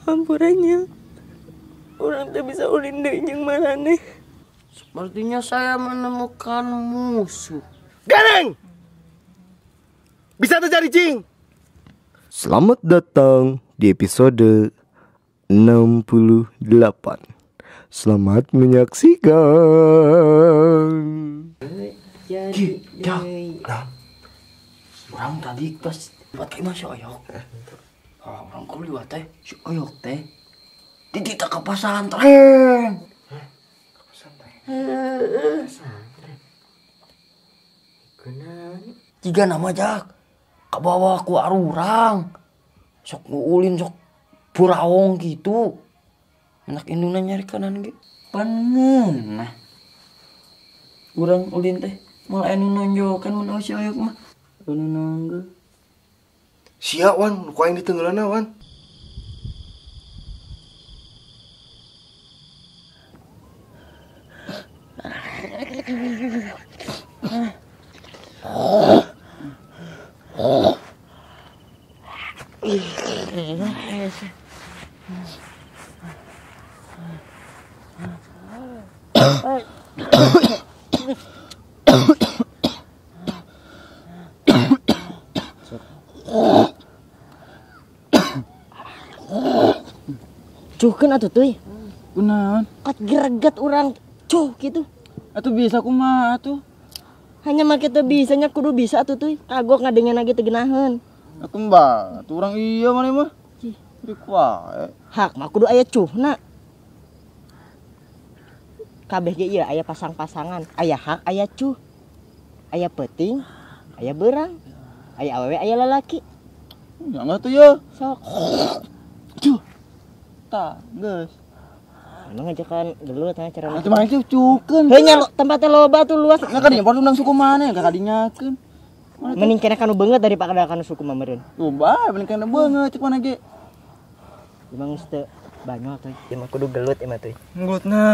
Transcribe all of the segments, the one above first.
Hampurannya orang tak bisa ulin deui jeung marane. Sepertinya saya menemukan musuh. Gareng! Bisa terjadi, Cing. Selamat datang di episode 68. Selamat menyaksikan. Jadi, orang tadi pas buat kayak masih oyok. Orang kau lihat teh, si oyok teh, ditita ke pesantren. Tiga nama jak, kabawa ku arurang, sok ulin sok buraong gitu. Anak indungna nyari kanan ge, pangen nah. Urang ulin teh malah anu nonjokan mun si oyok mah. Anu nangge. Sia wan, ku aing di tenggeulana wan. Cuhkeun atuh teuy. Kunaon? Kat greget urang cuh gitu. Atuh bisa kumaha atuh? Hanya make teu bisanya kudu bisa atuh teuy. Kagok ngadengen lagi teu geunaheun. Aku mbak, atuh urang iya mana mah? Dik wae. Hak mah kudu aya cuhna. Kabeh ge ieu aya pasang-pasangan, aya hak, aya cuh. Aya peuting, aya beurang. Aya awewe, aya lalaki. Ya enggak tuh ya. Sok. Cuh. Tah, geus. Emang ngajakan gelut tanya cara. Atuh mah cucukeun. Heuh nya tempatnya loba tuh luas. Nah kan nya undang suku mana ka kadinyakeun. Mending kena kanu beungeut daripada kanu suku mameureun. Tuh bae mending kana beungeut cek mana ge. Emang geus teu banyak tuh. Ieu mah kudu gelut ieu mah teh. Nggutna.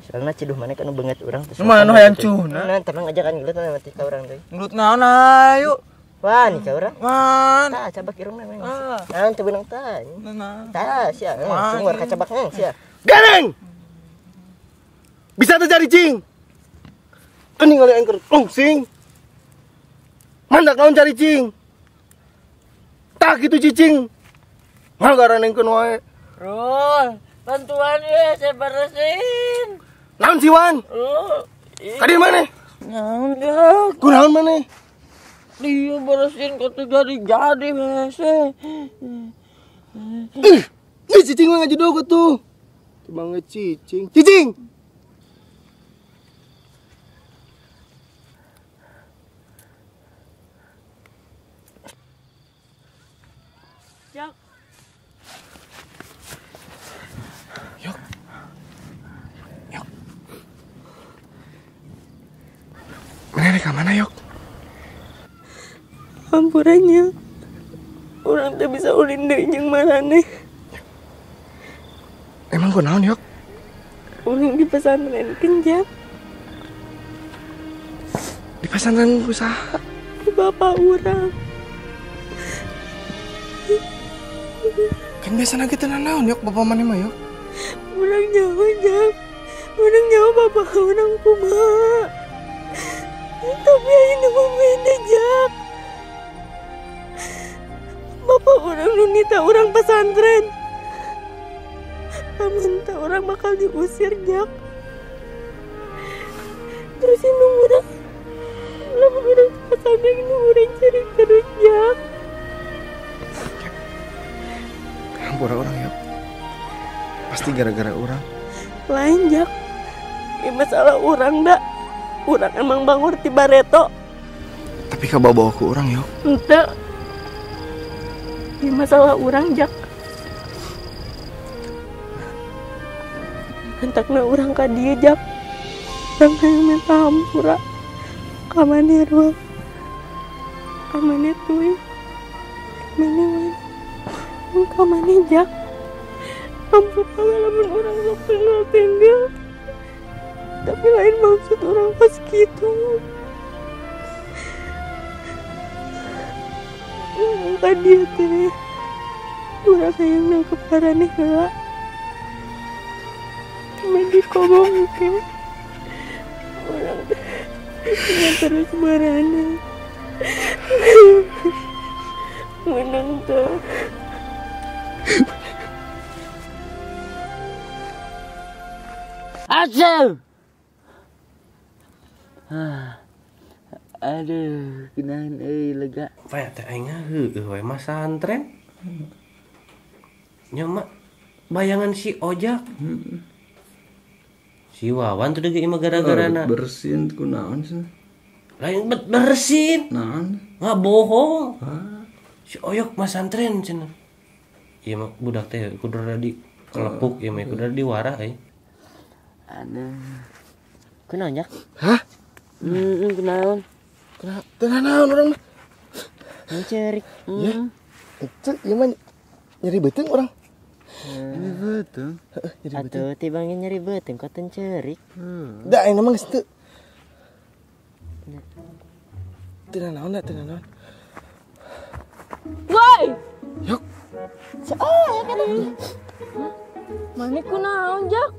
Soalna ciduh mana kanu beungeut urang teh. Mana nu hayang cuhna? Nah, tenang ngajakan gelut mah ti ka urang teh. Ngut naon ayo. Wah, nih ka urang. Man. Tah cabak irungna mah. Naon teu beunang tah. Nah. Tah sia, sumur ka cabak sia. Gareng! Bisa terjadi, Cing. Kan ningali aing keur langsing. Mandak naon cari, Cing. Tak gitu, Cicing. Ngagaranengkeun wae. Rul, bantuan ya, saya beresin. Naon si Wan? Kadi mana? Naon ya? Kunaon mana? Dia beresin kok tuh jadi hese. Ih, Cicing mah ngajodoh tuh. Cuma ngecicing. Cicing. Jak. Yok. Mana ka mana, Yok? Hampurannya orang tak bisa ulin deui jeung marane. Emang kunaon, Yok? Orang di pesantren kenjak. Di pesantren usaha. Bapak orang. Kan biasanya kita naon, Yok, bapak mana mah, Yok? Orang nyawa jak. Orang nyawa bapak orang kumaha. Tapi ini mah beda jak. Bapak orang nunita orang pesantren. Amun tak orang bakal diusir jak. Terus ini orang lamun orang pesantren ini orang cari terus jak. Hampura orang, Yok. Pasti gara-gara orang. Lain jak. Ini masalah orang dak. Orang emang bangun ti bareto. Tapi ka bawa ke orang, Yok. Ente. Ini masalah orang jak. Antakna orang ka dieu jak. Orang hayang minta hampura. Ka maneh Rul. Ka maneh tuh. Ka maneh wan. Ka maneh jak. Hampura lamun orang sok tenggel. Tapi lain maksud orang pas gitu. Kan dia teh Urang hayang nangkep Maraneh heula. Mandi kobong ke. Urang ingin terus Maraneh. Menang tuh. Aduh. Aduh, kenahan lega. Pak teh aing heueuh we mah santren. Nya mah bayangan si Ojak. Si Wawan tuh dege imah gara-garana. Bersin kunaon sih? Lain bersin. Naon? Nggak bohong. Si Oyok mah santren cenah. Ieu mah budak teh kudu rada di kelepuk ieu mah kudu rada diwarah Aduh. Kunaon jak? Hah? Kunaon? Teu naon urang mah. Mencerik. Ya. Itu ieu mah nyeri beuteung urang. Betul. Atuh tibangin nyeri beuteung kok teu cerik. Da ayeuna mah geus teu. Teu naon. Woi. Yok. Ya kan. Mana kunaon jak?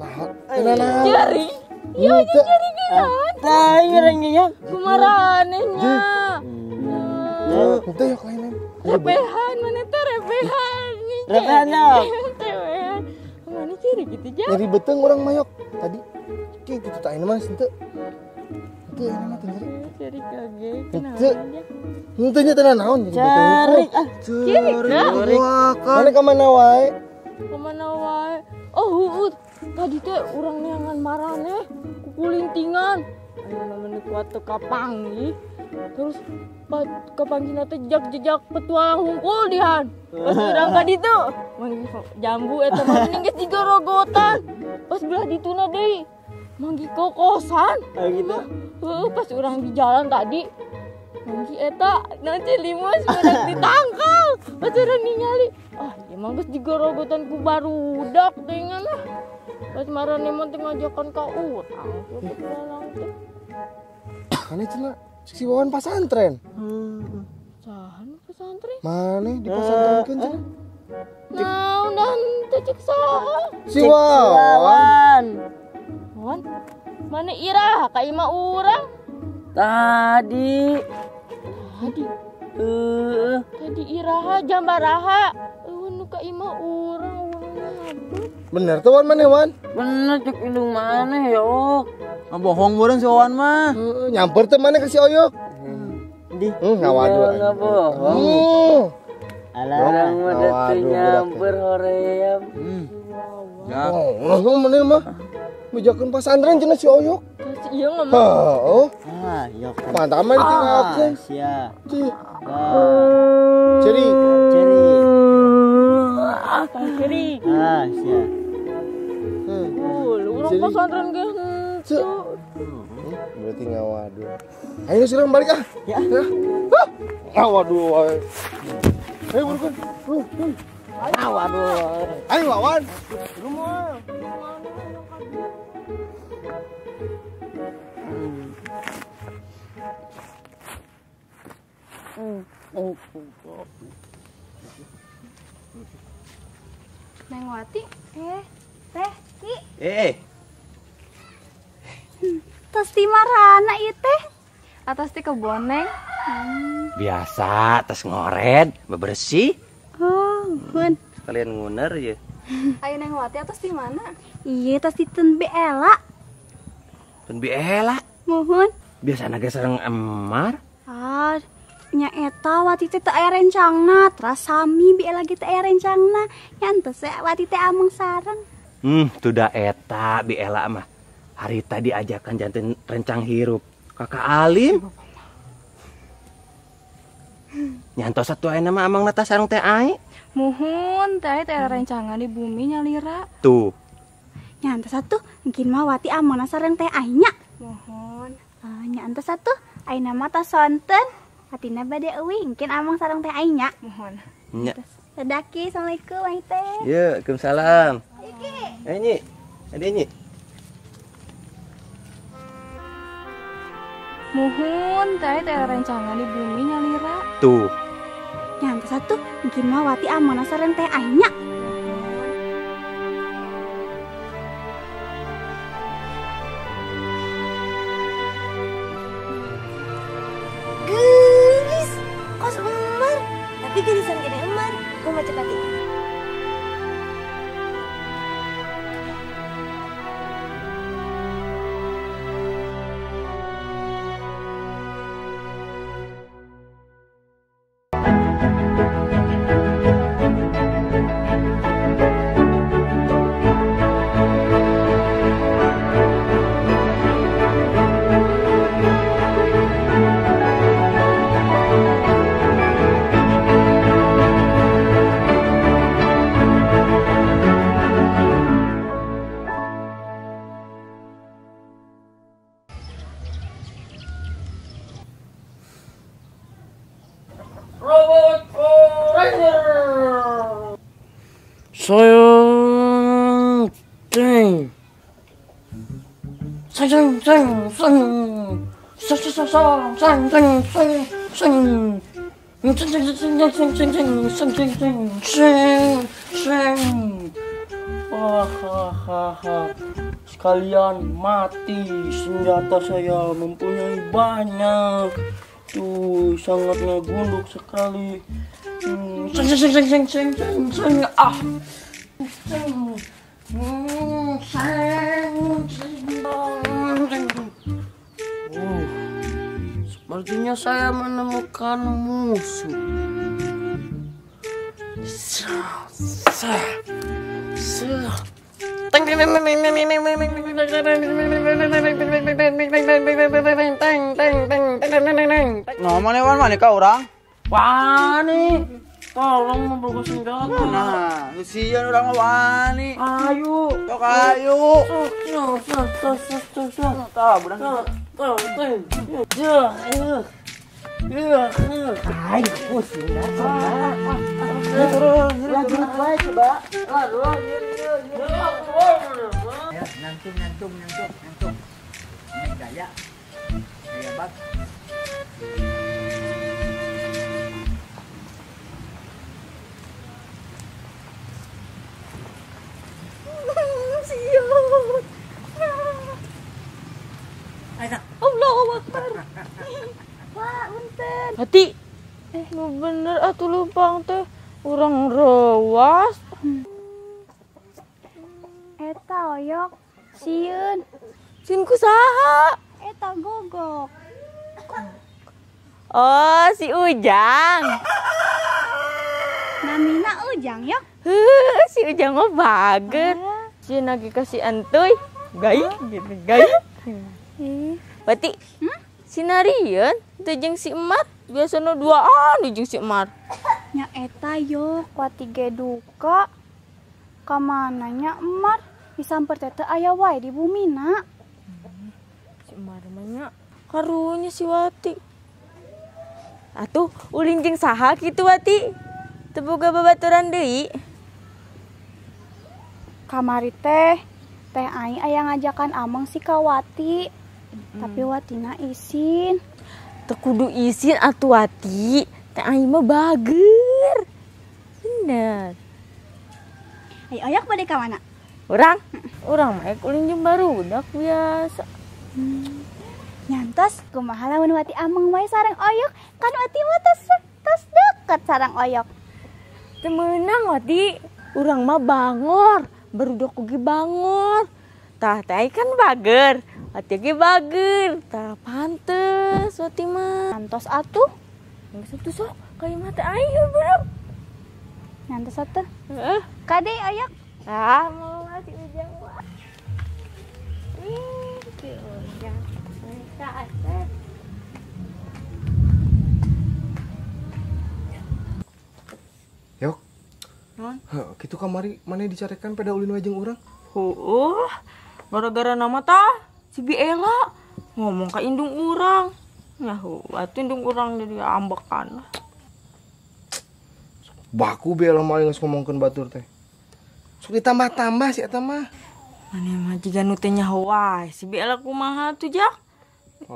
Teu naon. Jari. Iya aja jari kunaon? Tah ireng ya. Kumaraneh nya. Henteu yok lain. Rebehan mana teh rebehan. Rebehan naon? Rebehan. Mana ciri gitu jak? Nyeri beuteung urang mah yok. Tadi kieu kitu teh ayeuna mah henteu. Henteu ayeuna mah teu nyeri. Ciri kaget. Henteu. Kunaon jak? Henteu nya teu naon nyeri beuteung. Cerik ah. Ciri kah? Mana ka mana wae? Kemana wae? Oh, tadi teh urang neangan Maraneh kukulintingan. Ayeuna namanya kuat teu kapanggi. Terus kapanggina teh jejak petualang hungkul dihan. Pas urang ka ditu, manggi jambu eta mah mending geus digorogotan. Pas belah dituna deui, manggi kokosan. Ah gitu. Pas urang di jalan tadi, manggi eta nanti limus berak ditangkal. Pas urang ningali, ieu mah geus digorogotan ku barudak dengan lah. Pas Maraneh mah teh ngajakan ka urang, petualang teh. Ane cenah si Wawan pasantren. Sahan pesantren? Mana di pasantrenkeun cenah? Naon dan teh cek saha? Si Wawan. Wan, mana Ira ka imah urang? Tadi. Tadi Iraha jambaraha. Nu ka imah urang ngabut. Bener tuh Wan mana Wan? Bener cek indung mana ya oh. Bohong meureun si Wawan mah. Nyamper teh mana ke si Oyok? Di. Ngawaduh. Enggak bohong. Alarang mah teh Ngawaduh, nyamper hoream. Ya. Oh, mana mah? Bejakeun pasantren cenah si Oyok. Iya ngomong. Oh, Yok. mantap mah ditinggalkeun. Sia. Jadi, Kiri. Sia. Lu urang pesantren ge henteu. berarti ngawaduh. Ayo sirang balik ah. Ya. Ngawaduh wae. Ayo buruan. Waduh. Ayo Wawan. Neng Wati, Teh Ki, tos ti marana ieu teh. Atas ti kebon Neng. Biasa tes ngored, bebersih. Oh, hun. Kalian nguner ya. Ayo Neng Wati atas ti mana? Iya, tos ti Tun Bella. Tun biela. Mohon. Biasana ge sareng Emar. Nya eta Wati teh teu aya rencangna, teras sami Bella ge teu aya rencangna. Nya henteu se Wati teh ameng sareng. Tuda eta biela mah. Harita diajakan janten rencang hirup. Kakak Alim. Nyantos satu ayeuna mah amang nata sareng teh ai. Mohon, teh aya rencangan di bumi nyalira. Tuh. Nya henteu satu, mungkin mah Wati amana sareng teh ai nya. Mohon. Nya henteu satu, ayeuna mah tos sonten. Hatina bade euwih, mungkin amang sareng teh ai nya. Mohon. Nya. Sedaki, assalamualaikum ai teh. Ya, Waalaikumsalam. Nyi. Ade Nyi. Mohon, teh aya rencangan di bumi nyalira. Tuh. Yang satu mungkin mah wati amona sareng teh aing nya. Geus, kos emar. Tapi gerisan gede emar. Kumaha cepat ieu? Robot Ranger. Sayang, ceng. Sayang, ceng, ceng. Sayang, ceng, ceng, ceng, ceng. Ceng, ceng, ceng, ceng, ceng, ceng, ceng, ceng, ceng, ceng, ceng. Hahaha. Sekalian mati, senjata saya mempunyai banyak. Tuh, sangat ngegunduk sekali. Seng seng seng seng seng seng seng ah. Seng. Sepertinya saya menemukan musuh. Ngomong lewat mana kau orang? Wani, tolong membawa senjata. Nah, kesian orang wani. Ayo, Tok ayo. Tahu budak. Ayo, pusing. Lanjut baik coba. Nyantum. Ini gaya. Gaya bak. Allahu Akbar. Wah, punten. Hati. Nu bener atuh leumpang teh urang rewas. Eta oyok sieun. Sin kusaha? Eta gogok. Oh, si Ujang. Namina Ujang yok. Si Ujang mah bager. Si lagi kasih entuy. Gai gitu, gai. Berarti si Narian teh jeung si Emat biasana duaan jeung si Emat. Nya eta yok wati ge duka. Ka mananya Emat disamper teh teu aya wae di bumina. Si Emat mah nya karunya si Wati. Atuh ulin jeung saha kitu Wati? Teu boga babaturan deui. Kamari teh aing aya ngajakan amang si Kawati. Tapi Watina isin. Teu kudu isin atuh Wati. Teh aing mah bager. Bener. Ayo oyok bade ka mana? Urang mah ulin jeung barudak biasa. Nyantos kumaha lamun Wati amang wae sareng oyok. Kan Wati mah tos deket sareng oyok. Teu meunang Wati. Urang mah bangor. Barudak oge bangor. Tah teh kan bager. Wati ge bager. Tah pantes Wati mah. Nyantos atuh. Geus atuh sok kai mah teh aing beurang. Nyantos atuh. Kade oyok. Ah, mau si Ujang mah. Si Ujang. Yok. Gitu kamari mana dicarikan pada ulin wajeng urang? Gara-gara nama tah si Biela ngomong ka indung urang. Nyahu, atuh indung urang jadi ambekan. Baku bela mah geus ngomongkeun batur teh. Sok ditambah-tambah si eta mah. Mane mah jiga nu teh nyaho wae si Biela kumaha tuh Jak?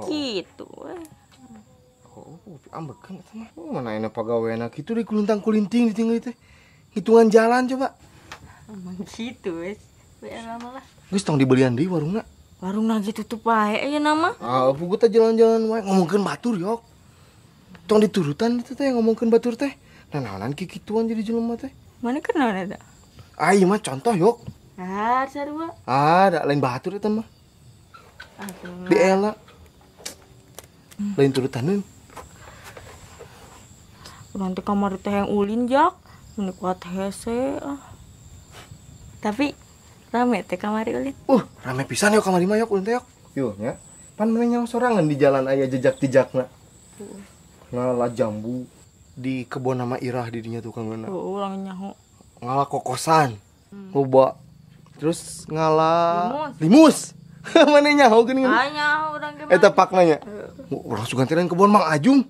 Gitu we. ambekan eta mah. Mana enak pagaweana kitu di kulintang-kulinting ditinggal teh. Hitungan jalan coba. Emang gitu wes. Bener lama lah. Geus tong dibelian deui warungna. Warung lagi tutup wae ya nama. Ah, pugu teh jalan-jalan wae ngomongkeun batur yok. Tong diturutan itu teh ngomongkeun batur teh. Nah, naonan kikituan jadi jelema teh. Mana kenal ada? Ah, ieu mah contoh yok. Ah, sarua. Ah, da lain batur eta mah. Aduh. Di ela. Lain turutaneun. Urang teh kamari teh yang ulin jak. Mun kuat hese ah. Tapi rame teh kamari ulin. Rame pisan yok kamari mah yok ulun teh yok. Yo nya. Pan meneng sorangan di jalan aya jejak-jejakna. Ngala jambu di kebon nama Irah di dinya tukangna. Urang nyaho. Ngala kokosan. Loba. Terus ngala limus. Mana nyaho geuning. Ah nyaho urang ge. Eta pakna nya. Urang sugan teh kebon Mang Ajum.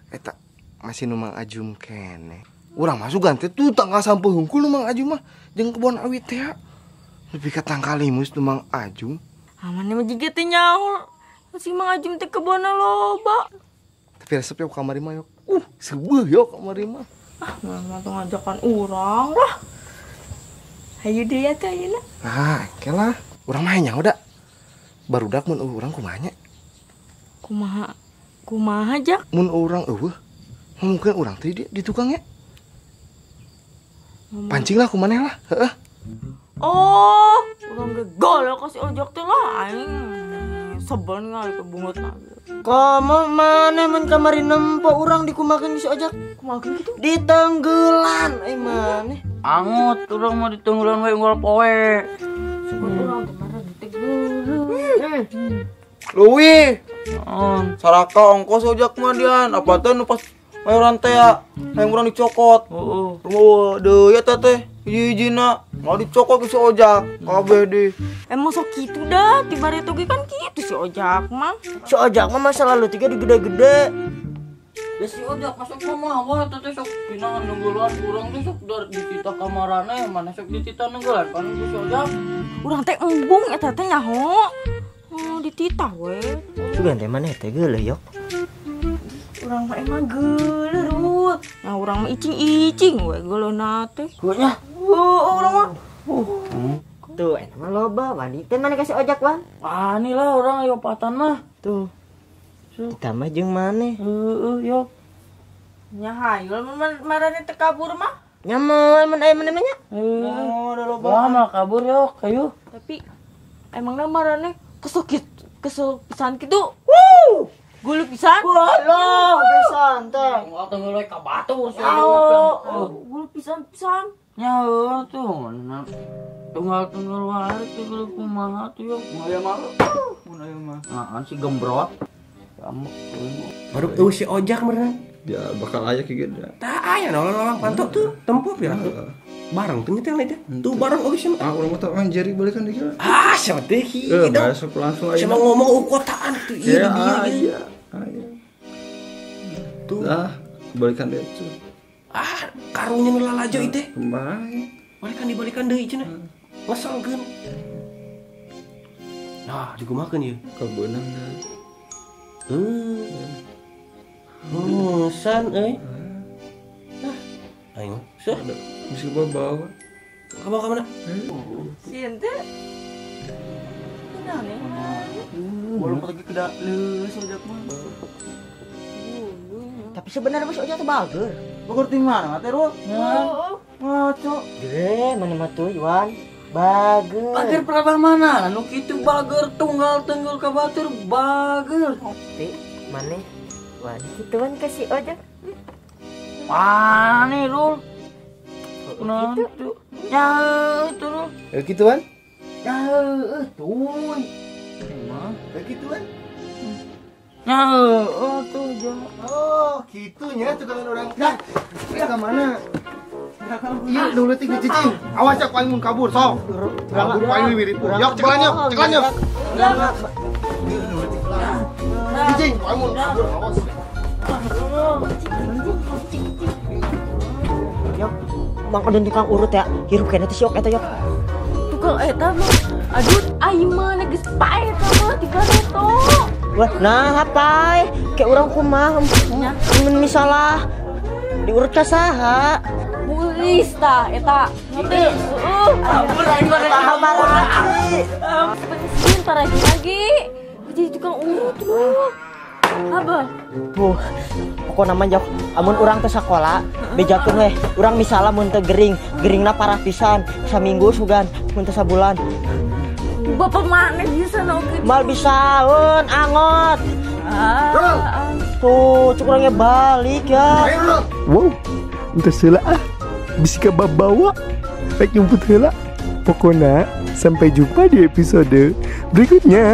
Eta masih nu Mang Ajum kene. Urang mah sugan teh tuh tangka sampeuh hungkul nu Mang Ajum mah jeung kebon awit teh. Lebih ka tangka limus nu Mang Ajum. Amane mah jiga teh nyaho. Si Mang Ajum teh kebonna loba. Tapi resep yok kamari mah yok. Seueuh yok kamari mah. Ah, mah tuh ngajakan urang lah. Hayu deui ya teh ayeuna. Ah, oke lah. Urang mah nyaho da. Barudak mun urang kumaha nya? Kumaha? Kumaha jak? Mun urang eueuh. Mungkin urang teh di tukangnya. Pancing lah kumaneh lah. Heeh. Oh, urang ge galak kasih ojek teh lah aing. Sebel ngali kebungut lagi. Kamu mana men kamari nempo urang dikumakeun si ojak? Kumakeun gitu? Ditenggelan mana? Angut urang mah ditenggelan wae unggal poe. Urang teh marah ditegeuleun. Leuwih. Saraka ongkos ojak mah dian. Apa teh nu pas mayoran teh ya hayang urang dicokot. Heeh. Oh, deui eta teh. Hiji-hijina mau dicokot ke si ojak. Kabeh di. Emang sok kitu dah, tibare tuh kan kitu si ojak mah. Si ojak mah masa lalu tiga digede-gede. Ya si ojak masuk mah wah teh sok pinangan nunggulan urang teh sok dari ditita kamarana mana sok ditita nunggulan kan si ojak. Urang teh embung eta teh nyaho. Oh, dititah we. Sugan teh maneh teh geuleuh yok. Urang mah emang geuleuh rut. Nah, urang mah icing-icing we geuleuna teh. Geunya. Urang mah. Tuh, eta mah loba wani teh maneh kasih ojak wan. Ah, ini lah orang ayo patan mah. Tuh. Kita mah jeung maneh. Yo. Nya hayul marane teh kabur mah. Nyaman mun aya maneh nya. Oh, udah loba. Mah kabur yo, kayu. Tapi emangna marane kesukit pisan kitu. Gulu pisan. Walah, pisan teh. Enggak tenggeul we ka batur sih. Gulu pisan. Nya tuh. Tunggal wae teh kumaha tuh yo. Mun aya mah. Nah, si gembrot. Kamu baru eueuh si ojak meureun. Ya bakal aya kieu ge. Tah aya nolong-nolong pantok tuh tempuh ya. Bareng tuh nyetel teh. Tuh bareng oge sia. Ah urang mah teh anjeri balikan deui. Ah, sia teh kieu. Besok langsung aja. Sia ngomong kotaan tuh ieu dia. Tuh. Ah, balikan deui. Ah, karunya nu lalajo ieu teh. Kembali. Dibalikan deui cenah. Ngesalkeun. Nah, digumakeun ieu. Kebeunang da. San euy. Nah, aing sah Bisa bawa. Kamu ka mana? Sieun teh. Nah, nih. Walau pergi ke leus ojak mah. Tapi sebenarnya masih ojak teh bager. Bagur ting mana teh Rul? Ngaco. Ge, mana mah tuh Iwan. Bager. Bager perabah mana? Nu kitu bager tunggal tenggel ka batur bager. Tapi maneh wan kituan kasih ojak. Wah, nih Rul. Kunaon tuh? Ya itu Rul. Ya kituan? Ya tuh. Emang Kituan? ya tuh jangan. Oh, kitunya tukangan orang. Dah. Ka mana? Iya, dulu tinggi cicing. Awas ya paling mun kabur, sok. Kabur paling mirip. Yok, cekelan yok. Cicing, paling mun kabur, awas. Yok. Mang odon tukang urut ya. Hirup kena teh syok eta yok. Tukang eta mah. Aduh, aing mah geus pae eta mah 3 reto. Wah, nah apa? Kayak orang kumaha misalah diurut ka saha? Wis tah eta ngerti. Pensiun tar lagi. Jadi tukang urut lu. Apa? Pokoknya mah jauh. Amun urang teh sakola, bejakeun weh. Urang misalnya mun teu geringna parah pisan, saminggu sugan, mun teu sabulan. Bapak mana bisa oke. Mal bisaeun angot. Tuh, cukurangnya balik ya. Wow, entah salah bisa ka bawa. Baik nyumput heula. Pokoknya sampai jumpa di episode berikutnya.